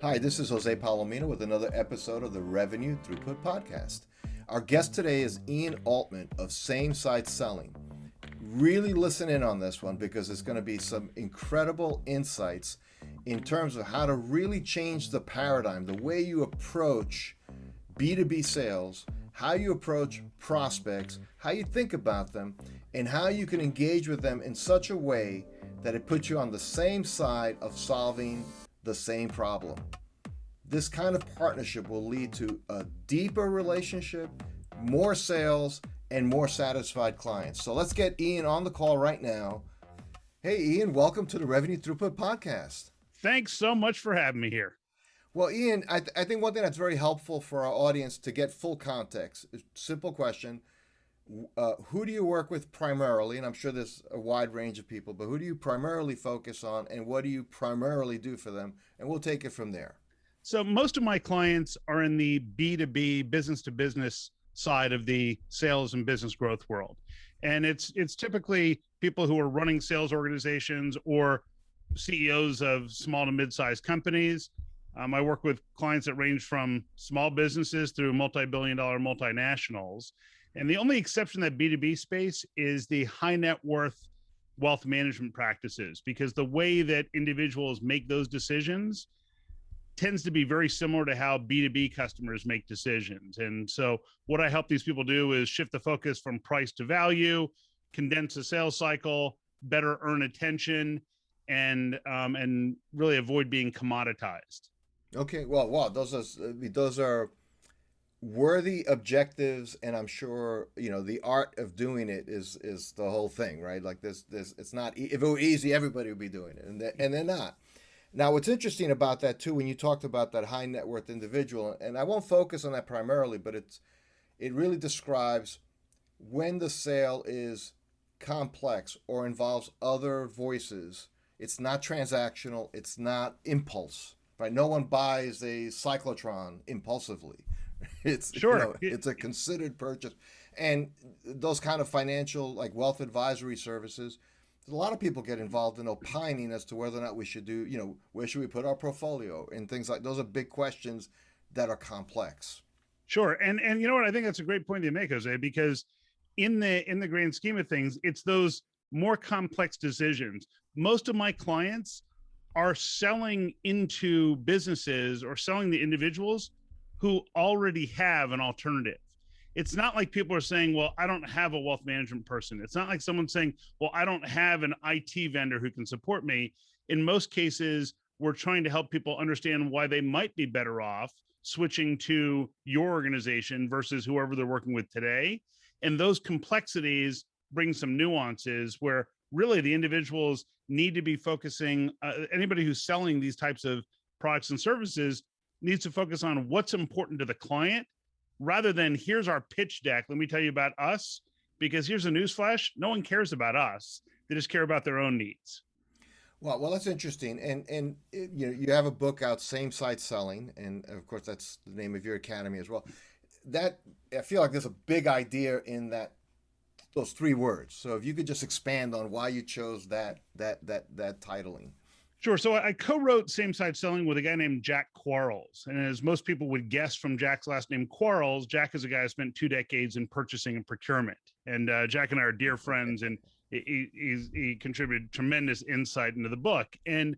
Hi, this is Jose Palomino with another episode of the Revenue Throughput Podcast. Our guest today is Ian Altman of Same Site Selling. Really listen in on this one because there's going to be some incredible insights in terms of how to really change the paradigm, the way you approach B2B sales, how you approach prospects, how you think about them, and how you can engage with them in such a way that it puts you on the same side of solving the same problem. This kind of partnership will lead to a deeper relationship, more sales, and more satisfied clients. So let's get Ian on the call right now. Hey, Ian, welcome to the Revenue Throughput Podcast. Thanks so much for having me here. Well, Ian, I think one thing that's very helpful for our audience to get full context, simple question, who do you work with primarily? And I'm sure there's a wide range of people, but who do you primarily focus on and what do you primarily do for them? And we'll take it from there. So most of my clients are in the B2B, business to business side of the sales and business growth world. And it's typically people who are running sales organizations or CEOs of small to mid-sized companies. I work with clients that range from small businesses through multi-billion-dollar multinationals. And the only exception to that B2B space is the high net worth wealth management practices, because the way that individuals make those decisions tends to be very similar to how B2B customers make decisions. And so what I help these people do is shift the focus from price to value, condense the sales cycle, better earn attention, and really avoid being commoditized. Okay, well, wow, those are worthy objectives, and I'm sure the art of doing it is the whole thing, right? Like this it's not, if it were easy, everybody would be doing it, and they're not. Now, what's interesting about that too, when you talked about that high net worth individual, and I won't focus on that primarily, but it really describes when the sale is complex or involves other voices. It's not transactional. It's not impulse, right? No one buys a cyclotron impulsively. It's Sure. it's a considered purchase, and those kind of financial, like wealth advisory services, a lot of people get involved in opining as to whether or not we should do, where should we put our portfolio and things like those are big questions that are complex. Sure. And you know what? I think that's a great point you make, Jose, because in the grand scheme of things, it's those more complex decisions. Most of my clients are selling into businesses or selling to individuals who already have an alternative. It's not like people are saying, well, I don't have a wealth management person. It's not like someone saying, well, I don't have an IT vendor who can support me. In most cases, we're trying to help people understand why they might be better off switching to your organization versus whoever they're working with today. And those complexities bring some nuances where really the individuals need to be focusing, anybody who's selling these types of products and services needs to focus on what's important to the client rather than here's our pitch deck. Let me tell you about us, because here's a newsflash. No one cares about us. They just care about their own needs. Well, that's interesting. And you have a book out, Same Site Selling, and of course that's the name of your academy as well. That, I feel like there's a big idea in those three words. So if you could just expand on why you chose that titling. Sure. So I co-wrote Same Site Selling with a guy named Jack Quarles. And as most people would guess from Jack's last name, Quarles, Jack is a guy who spent 2 decades in purchasing and procurement. And Jack and I are dear friends, and he contributed tremendous insight into the book. And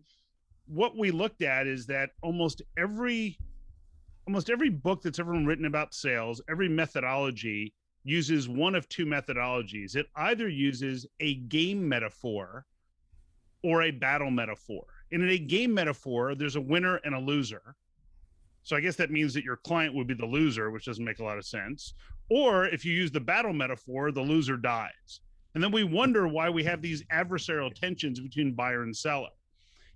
what we looked at is that almost every book that's ever been written about sales, every methodology uses one of two methodologies. It either uses a game metaphor or a battle metaphor. And in a game metaphor, there's a winner and a loser. So I guess that means that your client would be the loser, which doesn't make a lot of sense. Or if you use the battle metaphor, the loser dies. And then we wonder why we have these adversarial tensions between buyer and seller.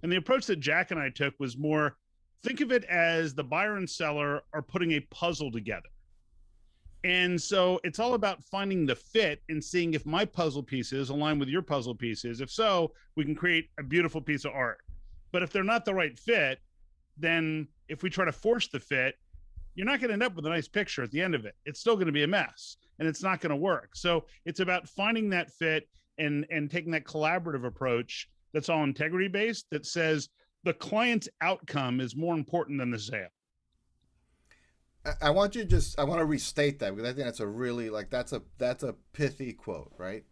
And the approach that Jack and I took was more, think of it as the buyer and seller are putting a puzzle together. And so it's all about finding the fit and seeing if my puzzle pieces align with your puzzle pieces. If so, we can create a beautiful piece of art. But if they're not the right fit, then if we try to force the fit, you're not going to end up with a nice picture at the end of it. It's still going to be a mess and it's not going to work. So it's about finding that fit and taking that collaborative approach that's all integrity based, that says the client's outcome is more important than the sale. I want you to just, I want to restate that because I think that's a really, like, that's a pithy quote, right?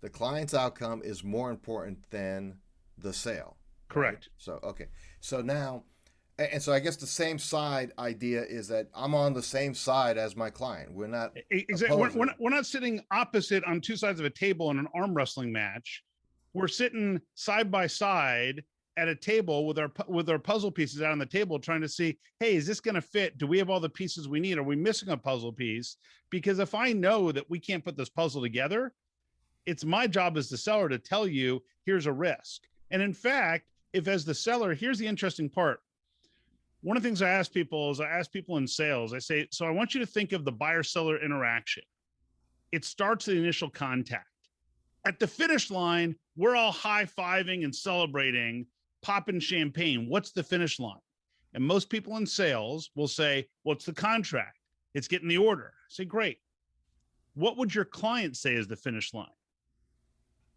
The client's outcome is more important than the sale. Right? Correct. So, okay. So now, and so I guess the same side idea is that I'm on the same side as my client. We're not exactly. We're not sitting opposite on two sides of a table in an arm wrestling match. We're sitting side by side at a table with our puzzle pieces out on the table, trying to see, hey, is this going to fit? Do we have all the pieces we need? Are we missing a puzzle piece? Because if I know that we can't put this puzzle together, it's my job as the seller to tell you, here's a risk. And in fact, if as the seller, here's the interesting part. One of the things I ask people in sales, I say, so I want you to think of the buyer-seller interaction. It starts at the initial contact. At the finish line, we're all high-fiving and celebrating, popping champagne. What's the finish line? And most people in sales will say, well, it's the contract. It's getting the order. I say, great. What would your client say is the finish line?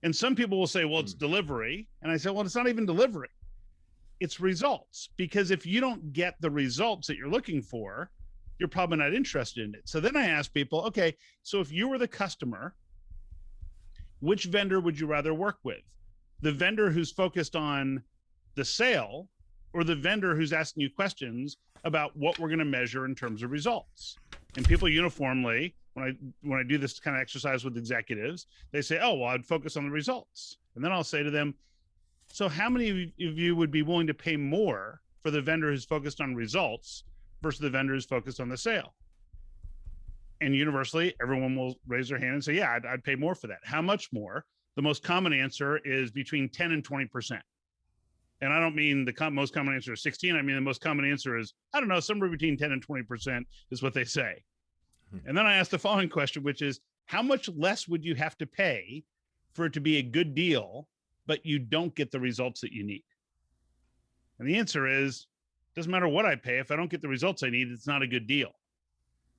And some people will say, well, it's delivery. And I say, well, it's not even delivery. It's results. Because if you don't get the results that you're looking for, you're probably not interested in it. So then I ask people, okay, so if you were the customer, which vendor would you rather work with? The vendor who's focused on the sale, or the vendor who's asking you questions about what we're going to measure in terms of results? And people uniformly, when I do this kind of exercise with executives, they say, oh, well, I'd focus on the results. And then I'll say to them, so how many of you would be willing to pay more for the vendor who's focused on results versus the vendor who's focused on the sale? And universally, everyone will raise their hand and say, yeah, I'd pay more for that. How much more? The most common answer is between 10 and 20%. And I don't mean the most common answer is 16. I mean, the most common answer is, I don't know, somewhere between 10 and 20% is what they say. And then I ask the following question, which is, how much less would you have to pay for it to be a good deal, but you don't get the results that you need? And the answer is, doesn't matter what I pay. If I don't get the results I need, it's not a good deal.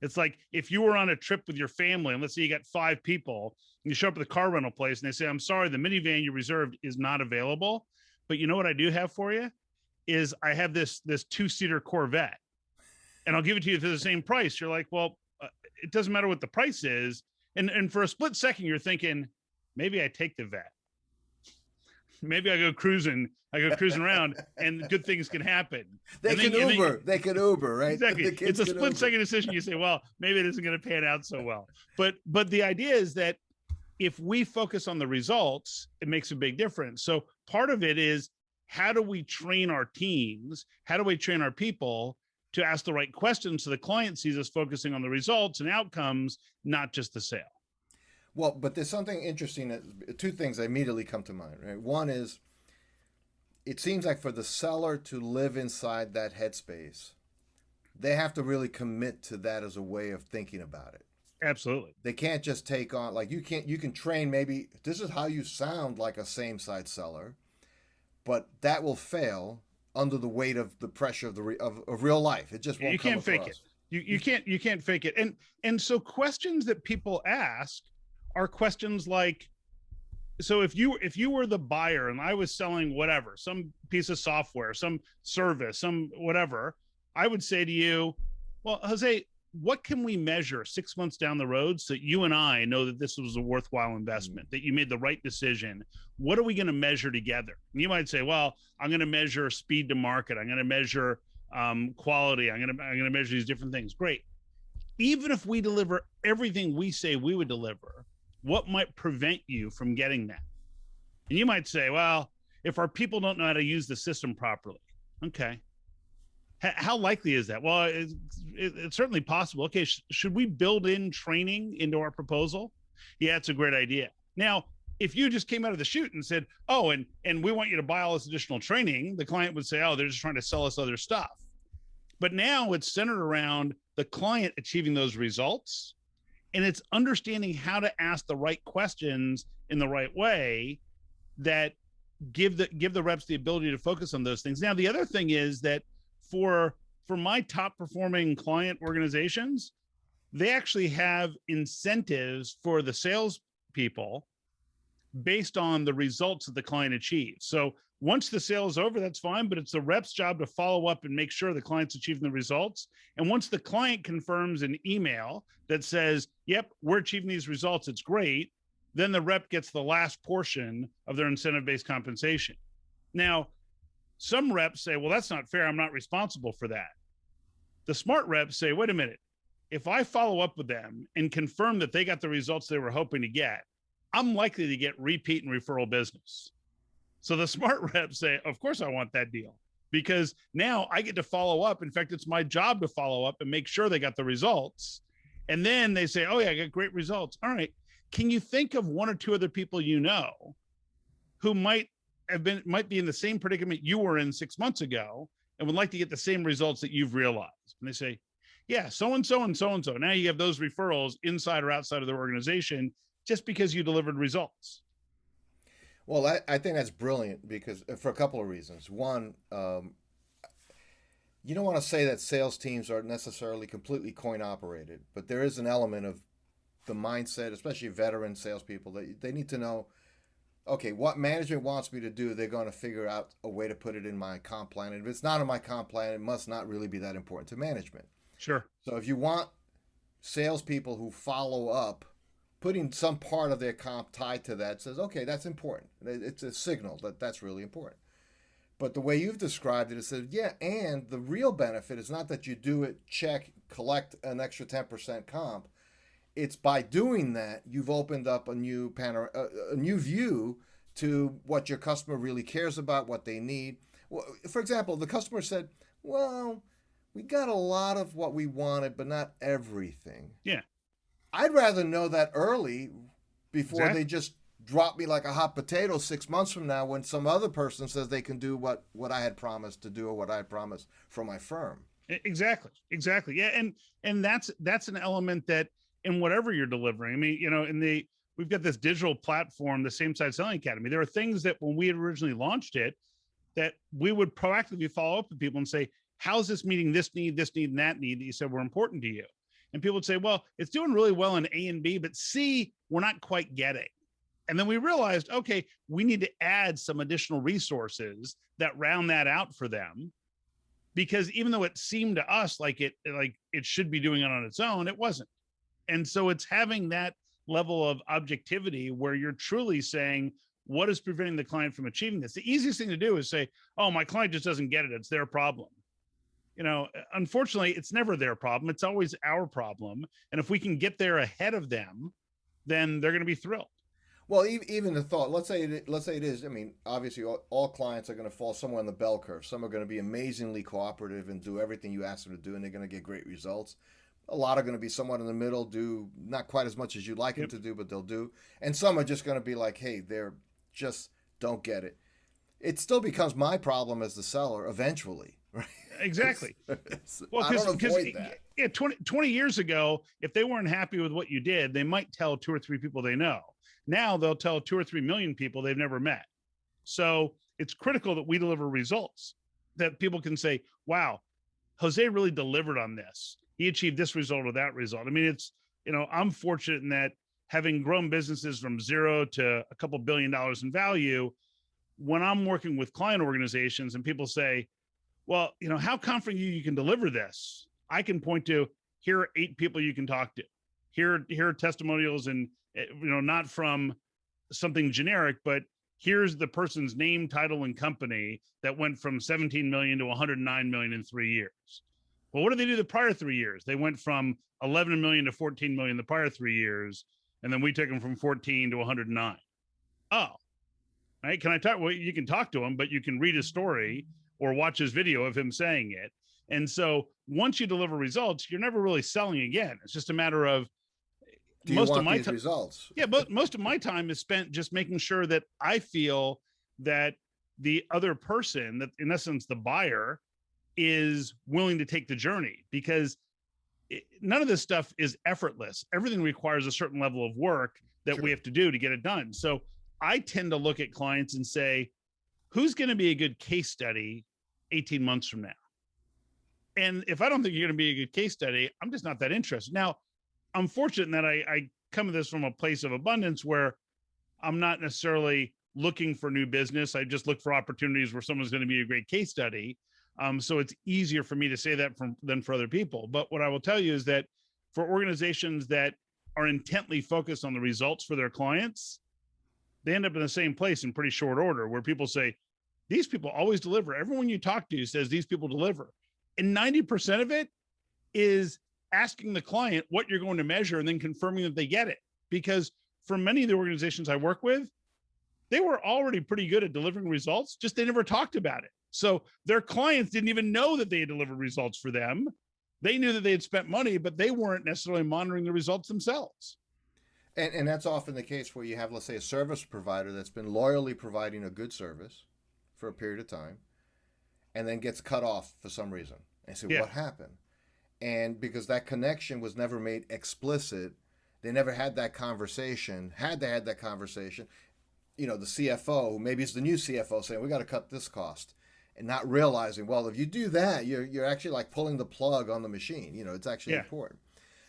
It's like if you were on a trip with your family, and let's say you got 5 people, and you show up at the car rental place and they say, I'm sorry, the minivan you reserved is not available. But you know what I do have for you is I have this 2-seater Corvette, and I'll give it to you for the same price. You're like, well, it doesn't matter what the price is. And for a split second, you're thinking, maybe I take the vet. Maybe I go cruising around and good things can happen. They can Uber, right? Exactly. It's a split second decision. You say, well, maybe it isn't going to pan out so well. But the idea is that if we focus on the results, it makes a big difference. So part of it is, how do we train our teams? How do we train our people to ask the right questions so the client sees us focusing on the results and outcomes, not just the sale? Well, but there's something interesting. 2 things that immediately come to mind, right? One is, it seems like for the seller to live inside that headspace, they have to really commit to that as a way of thinking about it. Absolutely. They can't just take on, like, you can train, maybe this is how you sound like a same side seller, but that will fail under the weight of the pressure of real life. It just won't. You can't fake it. You can't fake it. And so questions that people ask are questions like, so if you were the buyer and I was selling whatever, some piece of software, some service, some whatever, I would say to you, well, Jose, what can we measure 6 months down the road so that you and I know that this was a worthwhile investment, that you made the right decision? What are we going to measure together? And you might say, well, I'm going to measure speed to market. I'm going to measure quality. I'm going to measure these different things. Great. Even if we deliver everything we say we would deliver, what might prevent you from getting that? And you might say, well, if our people don't know how to use the system properly. Okay. How likely is that? Well, it's certainly possible. Okay, should we build in training into our proposal? Yeah, it's a great idea. Now, if you just came out of the chute and said, oh, and we want you to buy all this additional training, the client would say, oh, they're just trying to sell us other stuff. But now it's centered around the client achieving those results, and it's understanding how to ask the right questions in the right way that give the reps the ability to focus on those things. Now, the other thing is that for my top performing client organizations, they actually have incentives for the sales people based on the results that the client achieves. So once the sale is over, that's fine, but it's the rep's job to follow up and make sure the client's achieving the results. And once the client confirms an email that says, yep, we're achieving these results, it's great, then the rep gets the last portion of their incentive-based compensation. Now, some reps say, well, that's not fair. I'm not responsible for that. The smart reps say, wait a minute. If I follow up with them and confirm that they got the results they were hoping to get, I'm likely to get repeat and referral business. So the smart reps say, of course I want that deal, because now I get to follow up. In fact, it's my job to follow up and make sure they got the results. And then they say, oh yeah, I got great results. All right. Can you think of one or two other people you know who might be in the same predicament you were in 6 months ago and would like to get the same results that you've realized? And they say, yeah, so-and-so and so-and-so. Now you have those referrals inside or outside of their organization just because you delivered results. Well, I think that's brilliant because for a couple of reasons. One, you don't want to say that sales teams are necessarily completely coin operated, but there is an element of the mindset, especially veteran salespeople, that they need to know, okay, what management wants me to do, they're going to figure out a way to put it in my comp plan. And if it's not in my comp plan, it must not really be that important to management. Sure. So if you want salespeople who follow up, putting some part of their comp tied to that says, okay, that's important. It's a signal that that's really important. But the way you've described it, it says, yeah, and the real benefit is not that you do it, check, collect an extra 10% comp. It's by doing that, you've opened up a new view to what your customer really cares about, what they need. Well, for example, the customer said, well, we got a lot of what we wanted, but not everything. Yeah. I'd rather know that early before Exactly. they just drop me like a hot potato 6 months from now when some other person says they can do what I had promised to do or what I had promised for my firm. Exactly. Yeah. And that's an element that in whatever you're delivering, I mean, you know, we've got this digital platform, the Same Side Selling Academy. There are things that when we had originally launched it, that we would proactively follow up with people and say, how's this meeting this need, and that need that you said were important to you? And people would say, well, it's doing really well in A and B, but C, we're not quite getting. And then we realized, okay, we need to add some additional resources that round that out for them. Because even though it seemed to us like it should be doing it on its own, it wasn't. And so it's having that level of objectivity where you're truly saying, what is preventing the client from achieving this? The easiest thing to do is say, oh, my client just doesn't get it. It's their problem. You know, unfortunately, it's never their problem. It's always our problem. And if we can get there ahead of them, then they're going to be thrilled. Well, even the thought, let's say it is, I mean, obviously all clients are going to fall somewhere in the bell curve. Some are going to be amazingly cooperative and do everything you ask them to do, and they're going to get great results. A lot are going to be somewhat in the middle, do not quite as much as you'd like them to do, but they'll do. And some are just going to be like, hey, they're just don't get it. It still becomes my problem as the seller eventually, right? Exactly. Well, I don't avoid that. Yeah, 20 years ago, if they weren't happy with what you did, they might tell 2 or 3 people they know. Now they'll tell 2 or 3 million people they've never met. So it's critical that we deliver results that people can say, wow, Jose really delivered on this. He achieved this result or that result. I mean, it's, you know, I'm fortunate in that having grown businesses from 0 to a couple $1 billion in value, when I'm working with client organizations and people say, well, you know, how confident you can deliver this? I can point to, here are 8 people you can talk to. Here are testimonials, and, you know, not from something generic, but here's the person's name, title, and company that went from 17 million to 109 million in 3 years. Well, what did they do the prior 3 years? They went from 11 million to 14 million the prior 3 years. And then we took them from 14 to 109. Oh, right. Can I talk? Well, you can talk to him, but you can read his story or watch his video of him saying it. And so once you deliver results, you're never really selling again. It's just a matter of, do you want these results? Yeah, but most of my time is spent just making sure that I feel that the other person, that in essence, the buyer, is willing to take the journey, because none of this stuff is effortless. Everything requires a certain level of work that we have to do to get it done. So I tend to look at clients and say, who's going to be a good case study 18 months from now? And if I don't think you're going to be a good case study, I'm just not that interested. Now, I'm fortunate in that I come to this from a place of abundance where I'm not necessarily looking for new business. I just look for opportunities where someone's going to be a great case study. So it's easier for me to say that than for other people. But what I will tell you is that for organizations that are intently focused on the results for their clients, they end up in the same place in pretty short order, where people say, these people always deliver. Everyone you talk to says these people deliver. And 90% of it is asking the client what you're going to measure and then confirming that they get it. Because for many of the organizations I work with, they were already pretty good at delivering results, just they never talked about it. So their clients didn't even know that they had delivered results for them. They knew that they had spent money, but they weren't necessarily monitoring the results themselves. And that's often the case where you have, let's say, a service provider that's been loyally providing a good service for a period of time and then gets cut off for some reason. And say, Yeah. what happened? And because that connection was never made explicit, they never had that conversation. Had they had that conversation, the CFO, maybe it's the new CFO saying, we got to cut this cost. And not realizing, well, if you do that, you're actually like pulling the plug on the machine. It's actually important.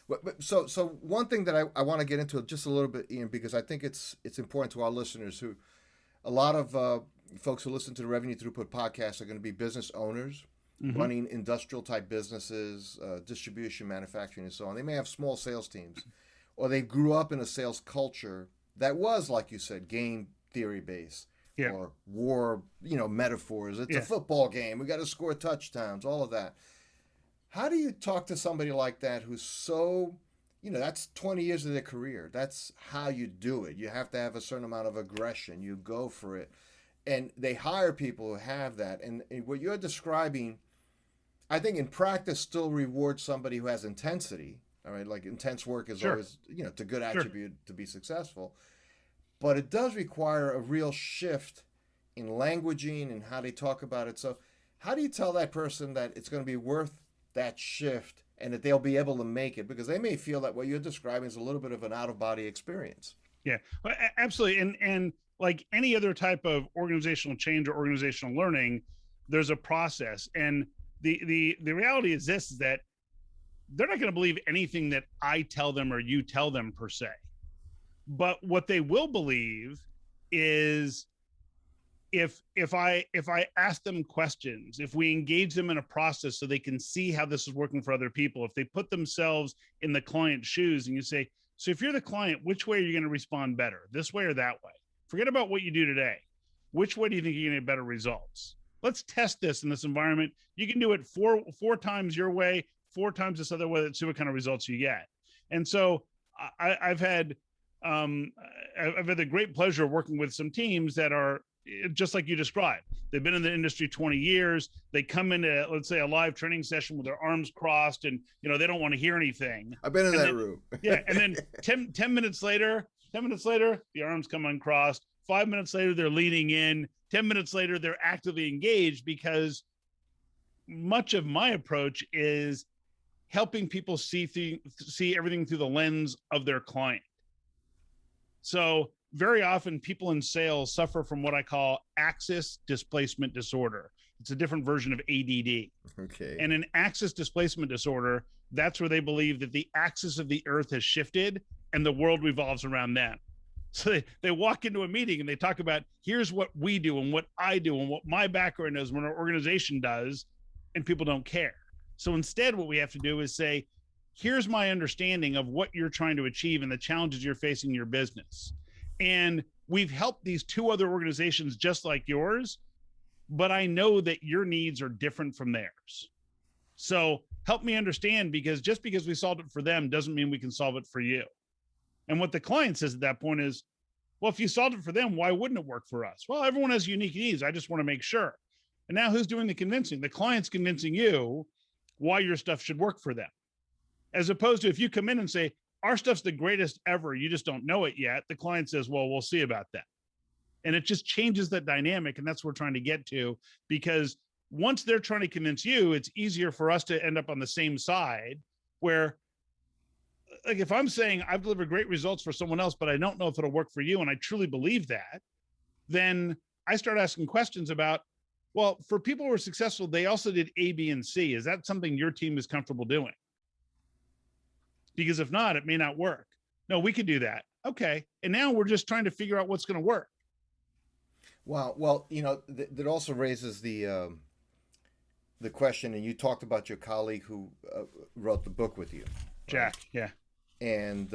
But so one thing that I want to get into just a little bit, Ian, because I think it's important to our listeners who, a lot of folks who listen to the Revenue Throughput podcast are going to be business owners, running industrial type businesses, distribution, manufacturing, and so on. They may have small sales teams, or they grew up in a sales culture that was, like you said, game theory based. Yeah. Or war, metaphors. It's a football game. We got to score touchdowns, all of that. How do you talk to somebody like that who's so, that's 20 years of their career. That's how you do it. You have to have a certain amount of aggression. You go for it. And they hire people who have that. And what you're describing, I think in practice still rewards somebody who has intensity. All right, like intense work is always, it's a good attribute to be successful. But it does require a real shift in languaging and how they talk about it. So how do you tell that person that it's going to be worth that shift and that they'll be able to make it? Because they may feel that what you're describing is a little bit of an out-of-body experience. Yeah, absolutely. And like any other type of organizational change or organizational learning, there's a process. And the reality is this, is that they're not going to believe anything that I tell them or you tell them per se. But what they will believe is if I ask them questions, if we engage them in a process so they can see how this is working for other people, if they put themselves in the client's shoes and you say, so if you're the client, which way are you going to respond better? This way or that way? Forget about what you do today. Which way do you think you're going to get better results? Let's test this in this environment. You can do it four times your way, 4 times this other way. Let's see what kind of results you get. And so I've had the great pleasure of working with some teams that are just like you described. They've been in the industry 20 years. They come into, let's say, a live training session with their arms crossed and, they don't want to hear anything. I've been in that room. Yeah. And then 10 minutes later, the arms come uncrossed. 5 minutes later, they're leaning in. 10 minutes later, they're actively engaged, because much of my approach is helping people see everything through the lens of their client. So very often people in sales suffer from what I call axis displacement disorder. It's a different version of ADD. Okay. And in axis displacement disorder, that's where they believe that the axis of the earth has shifted and the world revolves around them. So they walk into a meeting and they talk about, here's what we do and what I do and what my background is, what our organization does, and people don't care. So instead, what we have to do is say, here's my understanding of what you're trying to achieve and the challenges you're facing in your business. And we've helped these 2 other organizations just like yours, but I know that your needs are different from theirs. So help me understand, because just because we solved it for them doesn't mean we can solve it for you. And what the client says at that point is, well, if you solved it for them, why wouldn't it work for us? Well, everyone has unique needs. I just want to make sure. And now who's doing the convincing? The client's convincing you why your stuff should work for them. As opposed to if you come in and say, our stuff's the greatest ever, you just don't know it yet. The client says, well, we'll see about that. And it just changes that dynamic. And that's what we're trying to get to, because once they're trying to convince you, it's easier for us to end up on the same side, where, like, if I'm saying I've delivered great results for someone else, but I don't know if it'll work for you, and I truly believe that, then I start asking questions about, well, for people who are successful, they also did A, B, and C. Is that something your team is comfortable doing? Because if not, it may not work. No, we could do that. Okay. And now we're just trying to figure out what's going to work. Wow. Well, that also raises the question, and you talked about your colleague who wrote the book with you, right? Jack. Yeah. And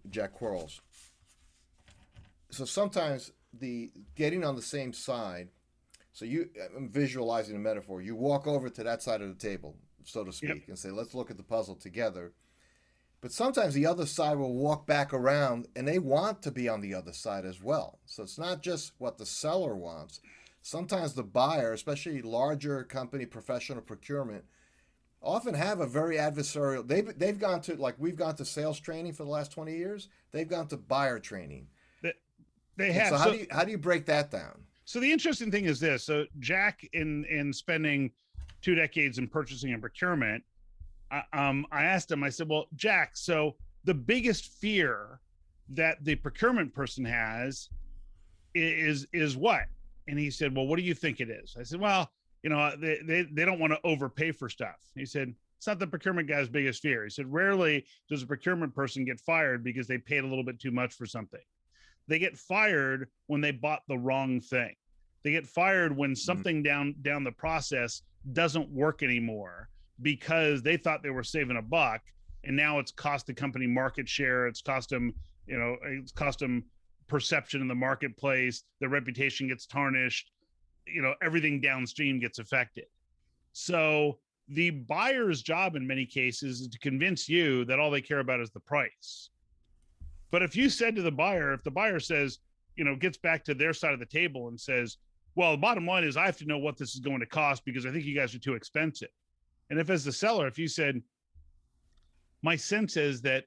Jack Quarles. So sometimes the getting on the same side. So I'm visualizing a metaphor. You walk over to that side of the table, so to speak, Yep. and say, "Let's look at the puzzle together." But sometimes the other side will walk back around, and they want to be on the other side as well. So it's not just what the seller wants. Sometimes the buyer, especially larger company professional procurement, often have a very adversarial. They've gone to, like we've gone to sales training for the last 20 years. They've gone to buyer training. They, they And have. so So, how do you break that down? so the interesting thing is this. So Jack, in spending 2 decades in purchasing and procurement, I asked him, I said, well, Jack, so the biggest fear that the procurement person has is what? And he said, well, what do you think it is? I said, well, they don't want to overpay for stuff. He said, it's not the procurement guy's biggest fear. He said, rarely does a procurement person get fired because they paid a little bit too much for something. They get fired when they bought the wrong thing. They get fired when something down the process doesn't work anymore because they thought they were saving a buck, and now it's cost the company market share. It's cost them perception in the marketplace. Their reputation gets tarnished. Everything downstream gets affected. So the buyer's job in many cases is to convince you that all they care about is the price. But if you said to the buyer, if the buyer says, gets back to their side of the table and says, well, the bottom line is I have to know what this is going to cost because I think you guys are too expensive. And if as the seller, if you said, my sense is that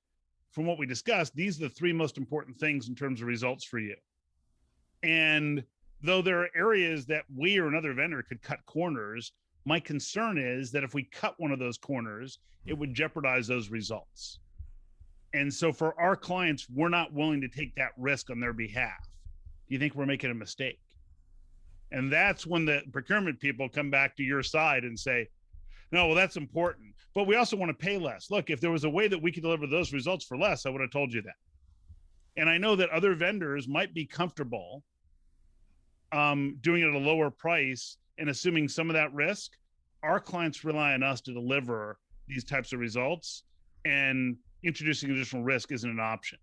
from what we discussed, these are the three most important things in terms of results for you. And though there are areas that we or another vendor could cut corners, my concern is that if we cut one of those corners, it would jeopardize those results. And so for our clients, we're not willing to take that risk on their behalf. Do you think we're making a mistake? And that's when the procurement people come back to your side and say, no, well, that's important, but we also want to pay less. Look, if there was a way that we could deliver those results for less, I would have told you that. And I know that other vendors might be comfortable doing it at a lower price and assuming some of that risk. Our clients rely on us to deliver these types of results, and introducing additional risk isn't an option.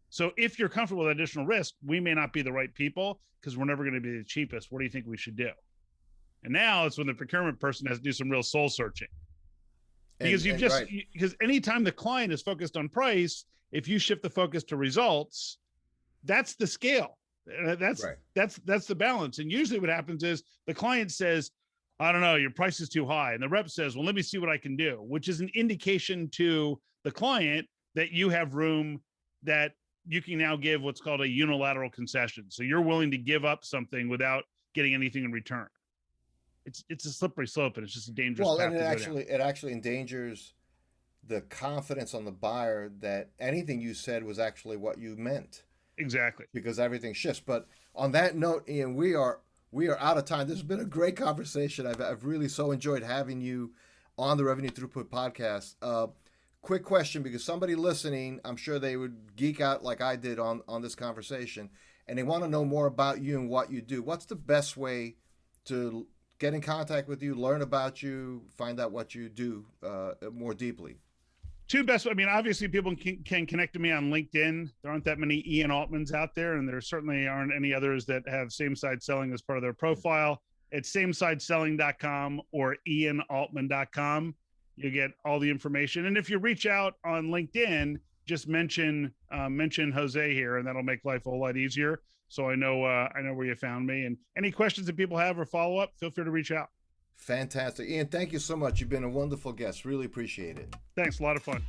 So if you're comfortable with additional risk, we may not be the right people because we're never going to be the cheapest. What do you think we should do? And now it's when the procurement person has to do some real soul searching. Because because anytime the client is focused on price, if you shift the focus to results, that's the scale. That's the balance. And usually what happens is the client says, I don't know, your price is too high. And the rep says, well, let me see what I can do, which is an indication to the client that you have room, that you can now give what's called a unilateral concession. So you're willing to give up something without getting anything in return. It's a slippery slope, and it's just a dangerous path. Well, and it actually endangers the confidence on the buyer that anything you said was actually what you meant. Exactly. Because everything shifts. But on that note, Ian, we are out of time. This has been a great conversation. I've really so enjoyed having you on the Revenue Throughput podcast. Quick question, because somebody listening, I'm sure they would geek out like I did on this conversation, and they want to know more about you and what you do. What's the best way to get in contact with you, learn about you, find out what you do more deeply? Two best. I mean, obviously, people can connect to me on LinkedIn. There aren't that many Ian Altmans out there, and there certainly aren't any others that have same-side selling as part of their profile. It's samesideselling.com or ianaltman.com. You get all the information. And if you reach out on LinkedIn, just mention Jose here, and that'll make life a whole lot easier. So I know where you found me. And any questions that people have or follow up, feel free to reach out. Fantastic. Ian, thank you so much. You've been a wonderful guest. Really appreciate it. Thanks. A lot of fun.